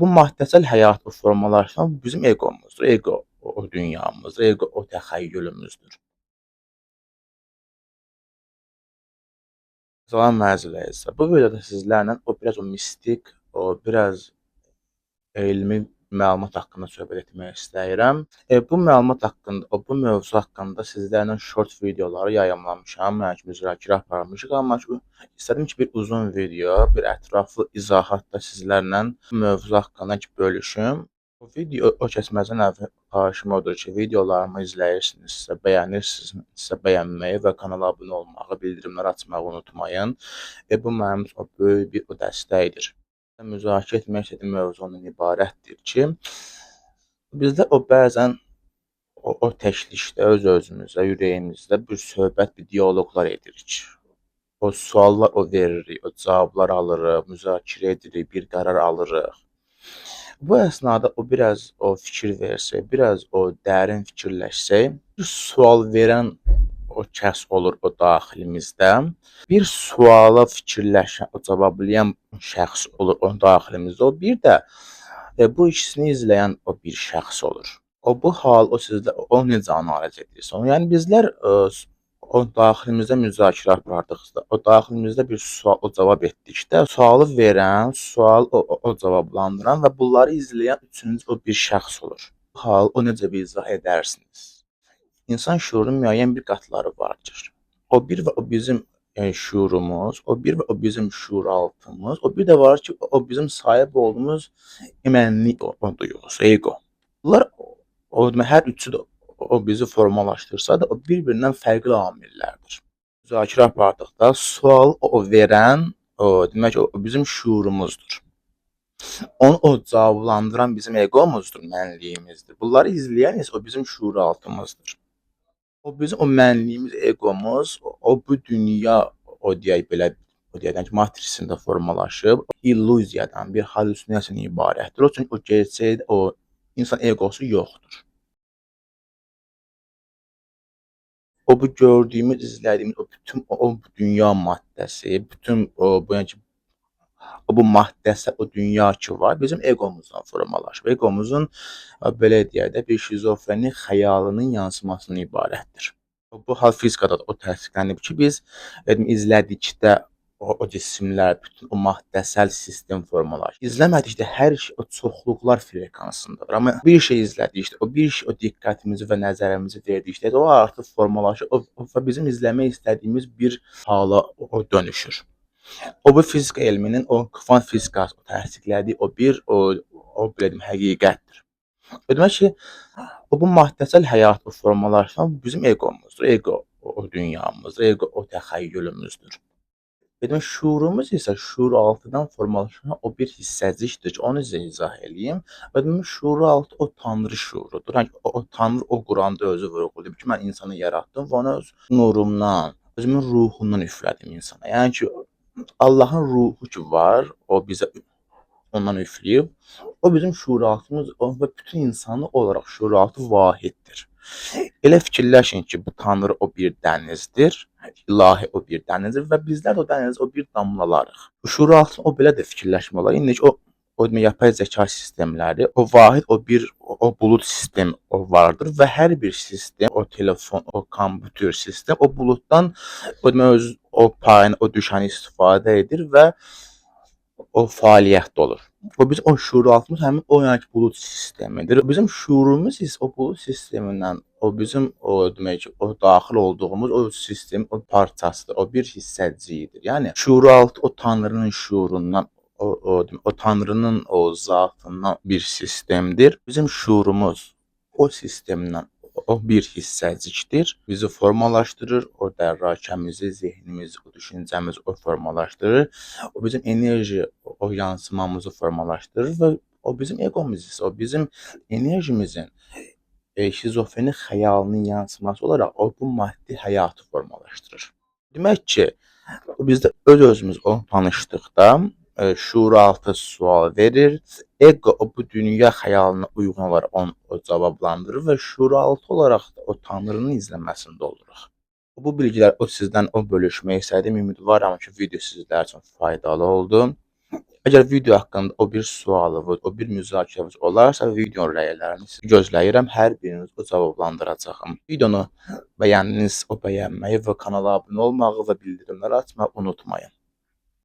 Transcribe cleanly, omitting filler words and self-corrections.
Bu maddəsəl həyatı formalaşdıran bizim eqomuzdur. Ego o dünyamızdır, ego o təxəyyülümüzdür. Salam məzəl bu videoda sizlərlə biraz o mistik, biraz elmi məlumat haqqında söhbət etmək istəyirəm. Bu məlumat haqqında, bu mövzu haqqında sizlərlə short videoları yayımlamışam, müzakirə aparmışıq, amma istədim ki, bir uzun video, bir ətraflı izahat da sizlərlə bu mövzu haqqında bölüşüm. Bu video keçməzdən əvvəl xahişim odur ki, videolarımı izləyirsinizsə, bəyənirsinizsə bəyənməyi və kanala abunə olmağı, bildirimləri açmağı unutmayın. Bu mənim üçün böyük bir dəstəkdir. Müzakirə etmək istədiyim mövzu ondan ibarətdir ki, bizdə bəzən o təklikdə öz-özümüzə, ürəyimizdə bir söhbət, bir dialoqlar edirik. O suallar veririk, o cavablar alırıq, müzakirə edirik, bir qərar alırıq. Bu əsnada biraz fikir versək, biraz dərin fikirləşsək, bir sual verən o kəs olur o daxilimizdə. Bir suala fikirləşən, cavablayan şəxs olur o daxilimizdə. O bir də bu ikisini izləyən o bir şəxs olur. Bu hal sizdə necə analiz edirsən? Yəni bizlər o daxilimizdə müzakirə apardıqda, o daxilimizdə bir sual cavab etdikdə, sualı verən, sual cavablandıran və bunları izləyən üçüncü bir şəxs olur. Bu hal necə izah edərsiniz? İnsan şuurunun müəyyən bir qatları vardır. O bir və o bizim şuurumuz, o bir və o bizim şuuraltımız, o bir də var ki, o bizim sahib olduğumuz mənlik duyğusu, ego. Bunlar hər üçü də o bizi formalaşdırsa da, o bir-birindən fərqli amillərdir. Müzakirə apardıqda sual verən, demək o bizim şuurumuzdur. Onu cavablandıran bizim egomuzdur, mənliyimizdir. Bunları izləyən isə o bizim şuuraltımızdır. O bizim mənliyimiz, egomuz, bu dünya deyək belə, deyək ki, matrisində formalaşıb, illüziyadan, bir halüsinasiyadan ibarətdir. Çünki o gerçəkdə o insan egosu yoxdur. O bu gördüyümüz, izlədiyimiz o bütün o dünya maddəsi, bütün bu maddəsə o dünya ki var, bizim egomuzdan formalaşıb. Egomuzun belə deyək də bir şizofrenik xəyalının yansımasından ibarətdir. Bu hal fizikada da o təsdiqlənib ki, biz izlədikdə o cisimlər, bütün o maddəsəl sistem formalaşır. İzləmədikdə hər şey o çoxluqlar frekansındadır. Amma bir şey izlədikdə, o bir şey o diqqətimizi və nəzərimizi verdikdə o artıq formalaşır. O bizim izləmək istədiyimiz bir hala o dönüşür. O bu fizika elminin, o kvant fizikası təsdiqlədiyi o belə deyim, həqiqətdir. Demək ki, bu maddəsəl həyatı formalaşdıran bizim egomuzdur. Ego o dünyamızdır, ego o təxəyyülümüzdür. Demək, şuurumuz isə şuuraltıdan formalaşan o bir hissəcikdir ki, onu sizə izah eləyim. Demək, şuuraltı o tanrı şuurudur. O tanrı o Quranda özü vurğulayıb ki, mən insanı yaratdım və ona öz nurumdan, özümün ruhundan üflədim insana. Yəni ki, Allahın ruhu ki var, o bizə ondan üfləyib. O bizim şuuraltımız və bütün insanı olaraq şuuraltı vahiddir. Elə fikirləşin ki, bu tanrı o bir dənizdir, ilahi o bir dənizdir və bizlər o dəniz o bir damlalarıq. Şuuraltı o belə də fikirləşmək olar. İndi o yapay zəka sistemləri, o vahid o bulut sistemi vardır və hər bir sistem, o telefon, o kompüter sistem o buluddan öz o payını, o düşəni istifadə edir və o fəaliyyətdə olur. O şuuraltımız həmin o bulut sistemidir. Bizim şuurumuz isə o bulut sistemindən, o bizim demək ki, o daxil olduğumuz o sistem, o parçasıdır, o bir hissəciyidir. Yəni şuuraltı o tanrının şuurundan, o tanrının o zatından bir sistemdir. Bizim şuurumuz o sistemdən o bir hissəcikdir. Bizi formalaşdırır, o dərrakəmizi, zehnimizi, o düşüncəmizi o formalaşdırır. O bizim enerji, o yansımamızı formalaşdırır və o bizim egomuz isə, o bizim enerjimizin şizofrenik xəyalının yansıması olaraq o bu maddi həyatı formalaşdırır. Demək ki, bizdə öz-özümüz tanışdıqda şuuraltı sual verir, ego bu dünya xəyalına uyğun olaraq onu cavablandırır və şuuraltı olaraq da o tanrının izləməsində oluruq. Bu bilgilər sizdən bölüşmək istədim. Ümidvaram ki, video sizlər üçün faydalı oldu. Əgər video haqqında o bir sualınız, o bir müzakirəniz olarsa, videonun rəylərini sizi gözləyirəm. Hər birinizi o cavablandıracağam. Videonu bəyəndinizsə, o bəyənməyi və kanala abunə olmağı və bildirimləri açmağı unutmayın.